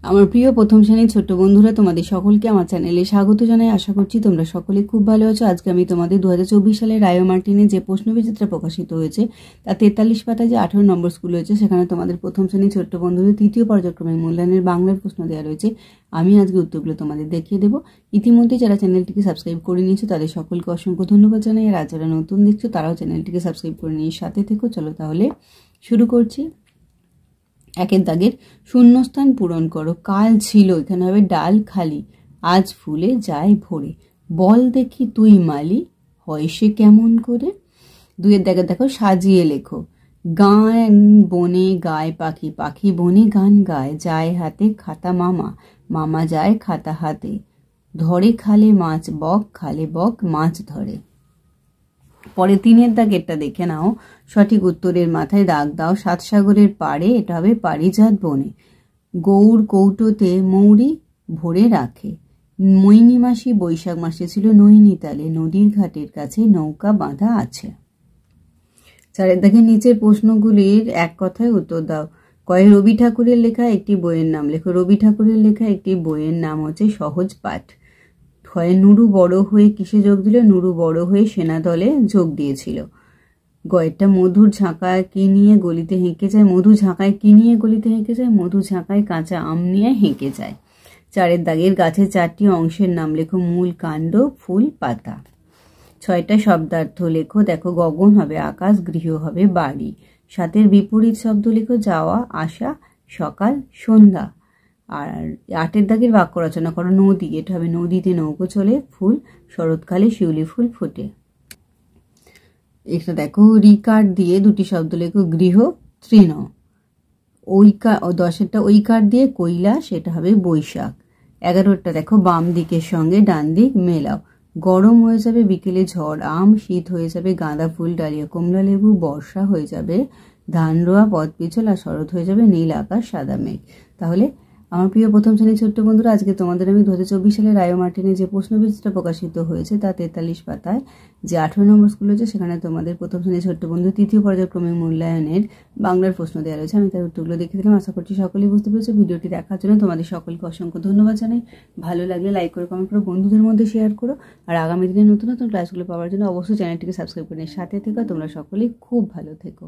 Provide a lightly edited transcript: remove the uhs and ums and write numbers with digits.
আমার প্রিয় প্রথম শ্রেণীর ছোট্ট বন্ধুরা, তোমাদের সকলকে আমার চ্যানেলে স্বাগত জানাই। আশা করছি তোমরা সকলে খুব ভালো আছো। আজকে আমি তোমাদের 2024 সালে রায়ো মার্টিনে যে প্রশ্নবিচিত্রা প্রকাশিত হয়েছে তার 43 পাতায় যে 18 নম্বর স্কুল হয়েছে, সেখানে তোমাদের প্রথম শ্রেণীর ছোট্ট বন্ধুদের তৃতীয় পর্যায়ক্রমিক মূল্যায়নের বাংলার প্রশ্ন দেওয়া রয়েছে। আমি আজকে উত্তরগুলো তোমাদের দেখিয়ে দেবো। ইতিমধ্যে যারা চ্যানেলটিকে সাবস্ক্রাইব করে নিয়েছো তাদের সকলকে অসংখ্য ধন্যবাদ জানাই। আর যারা নতুন দেখছো তারাও চ্যানেলটিকে সাবস্ক্রাইব করে নিয়ে সাথে থেকো। চলো তাহলে শুরু করছি। একের দাগের শূন্যস্থান পূরণ করো। কাল ছিল, এখানে হবে ডাল খালি, আজ ফুলে যায় ভরে, বল দেখি তুই মালি, হয় সে কেমন করে। দুইয়ের দাগের দেখো সাজিয়ে লেখো। গান বনে গায় পাখি, পাখি বনে গান গায়, যায় হাতে খাতা মামা, মামা যায় খাতা হাতে, ধরে খালে মাছ বক, খালে বক মাছ ধরে। পরে তিনের দাগেরটা দেখে নাও। সঠিক উত্তরের মাথায় দাগ দাও। সাত সাগরের পাড়ে, এটা হবে পারিজাত বনে, গৌর কৌটোতে মৌরি ভরে রাখে, মৈনী মাসি বৈশাখ মাসে ছিল নৈনিতালে, নদীর ঘাটের কাছে নৌকা বাঁধা আছে। চারের দাগে নিচের প্রশ্নগুলির এক কথায় উত্তর দাও। কয় রবি ঠাকুরের লেখা একটি বইয়ের নাম লেখো। রবি ঠাকুরের লেখা একটি বইয়ের নাম হচ্ছে সহজ পাঠ। হয় নুরু বড় হয়ে কিসে যোগ দিল? নুরু বড় হয়ে সেনা দলে যোগ দিয়েছিল। গয়েরটা মধুর ঝাঁকায় কি নিয়ে গলিতে হেঁকে যায়? মধু ঝাঁকায় কি নিয়ে গলিতে হেঁকে যায়? মধু ঝাঁকায় কাঁচা আম নিয়ে হেঁকে যায়। চারের দাগের গাছের চারটি অংশের নাম লেখো। মূল, কাণ্ড, ফুল, পাতা। ছয়টা শব্দার্থ লেখো। দেখো, গগন হবে আকাশ, গৃহ হবে বাড়ি। সাতের বিপরীত শব্দ লেখো। যাওয়া, আসা, সকাল, সন্ধ্যা। আর আটের দাগের বাক্য রচনা করো। নদী, এটা হবে নদীতে নৌকো চলে। ফুল, শরৎকালে শিউলি ফুল ফোটে। এটা দেখো, রিকার দিয়ে দুটি শব্দ লেখো। গৃহ, তৃণ। দশেরটা ঐকার দিয়ে কৈলাস, এটা হবে বৈশাখ। 11টা দেখো, বাম দিকের সঙ্গে ডান দিক মেলাও। গরম হয়ে যাবে বিকেলে ঝড় আম, শীত হয়ে যাবে গাঁদা ফুল ডালিয়া কমলা লেবু, বর্ষা হয়ে যাবে ধান রোয়া পথ পিছল, আর শরৎ হয়ে যাবে নীল আকাশ সাদা মেঘ। তাহলে আমার প্রিয় প্রথম শ্রেণীর ছোট্ট বন্ধুরা, আজকে তোমাদের আমি 2024 সালে রায়ো মার্টিনে যে প্রশ্নবিচিত্রা প্রকাশিত হয়েছে তা 43 পাতায় যে 18 নম্বর স্কুল হয়েছে, সেখানে তোমাদের প্রথম শ্রেণীর ছোট্ট বন্ধু তৃতীয় পর্যায়ক্রমিক মূল্যায়নের বাংলার প্রশ্ন দেওয়া রয়েছে। আমি তার উত্তরগুলো দেখে দিলাম। আশা করছি সকলেই বুঝতে পেরেছো। ভিডিওটি দেখার জন্য তোমাদের সকলকে অসংখ্য ধন্যবাদ জানাই। ভালো লাগলে লাইক করে কমেন্ট করো, বন্ধুদের মধ্যে শেয়ার করো। আর আগামী দিনে নতুন নতুন ক্লাসগুলো পাওয়ার জন্য অবশ্যই চ্যানেলটিকে সাবস্ক্রাইব করে সাথে থেকো। তোমরা সকলেই খুব ভালো থেকো।